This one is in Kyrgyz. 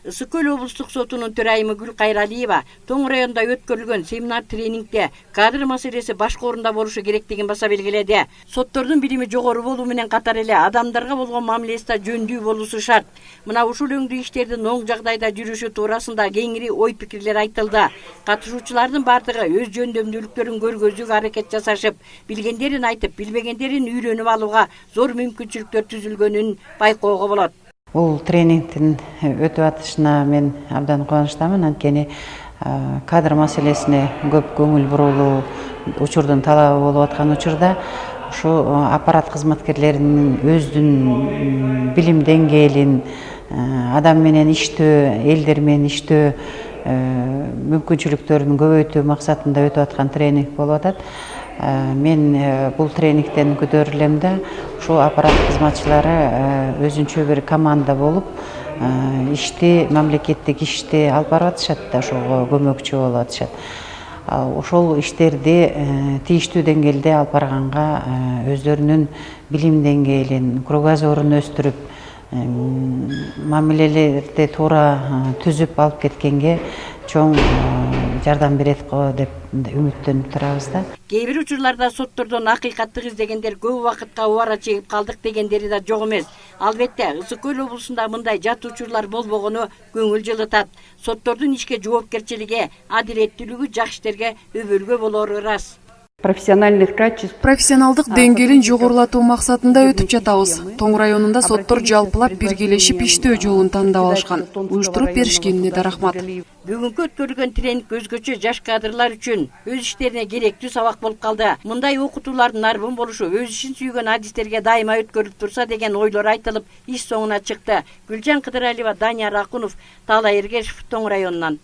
Ысык Көл облустук сотунун төрайымы Гүл Кайралиева Тоң районунда өткөрүлгөн семинар тренингде кадр маселеси башкы орунда болушу керектигин баса белгиледи. Соттордун билими жогору болуу менен катар эле адамдарга болгон мамилесида жөндүү болуусу шарт. Мына ушул өңдүү иштердин оң жагдайда жүрүшү туурасында кеңири ой пикирлер айтылды. Катышуучулардын бардыгы өз жөндөмдүүлүктөрүн көргөзүүгө аракет жасашып, билгендерин айтып, билбегендерин үйрөнүп алууга зор мүмкүнчүлүктөр түзүлгөнүн байкоого болот. Бул тренингтин өтүп атышына мен абдан кубанычтамын. Анткени кадр маселесине көп көңүл бурулуу учурдун талабы болуп аткан учурда ушу аппарат кызматкерлеринин өздүн билим деңгээлин, адам менен иштөө, элдер менен иштөө мүмкүнчүлүктөрүн көбөйтүү максатында өтүп аткан тренинг болуп атат. Мен бул тренингтен көтөрүлөм да, ушу аппарат кызматчылары өзүнчө бир команда болуп, ишти, мамлекеттик ишти алып барып атышат да, ошого көмөкчү болуп атышат. Ошол иштерди тийиштүү деңгээлде алып барганга өздөрүнүн билим деңгээлин, кругозорун өстүрүп, мамилелерди туура түзүп алып кеткенге чоң жардам берет го деп үмүттөнүп турабыз да. Кээ бир учурларда соттордон акыйкаттык издегендер көп убакытка убара чегип калдык дегендери да жок эмес. Албетте, Ысык Көл облусунда мындай жат учурлар болбогону көңүл жылытат. Соттордун ишке жоопкерчилиги, адилеттүүлүгү жакшы иштерге өбөлгө болору ырас. Профессионалдык деңгээлин жогорулатуу максатында өтүп жатабыз. Тоң районунда соттор жалпылап биргелешип иштөө жолун тандап алышкан. Уюштуруп беришкенине да рахмат. Бүгүнкү өткөрүлгөн тренинг өзгөчө жаш кадрлар үчүн өз иштерине керектүү сабак болуп калды. Мындай окутуулардын арбын болушу өз ишин сүйгөн адистерге дайыма өткөрүлүп турса деген ойлор айтылып, иш соңуна чыкты. Гүлжан Кыдыралиева, Данияр Акунов, Таалай Эргешев, Тоң районунан.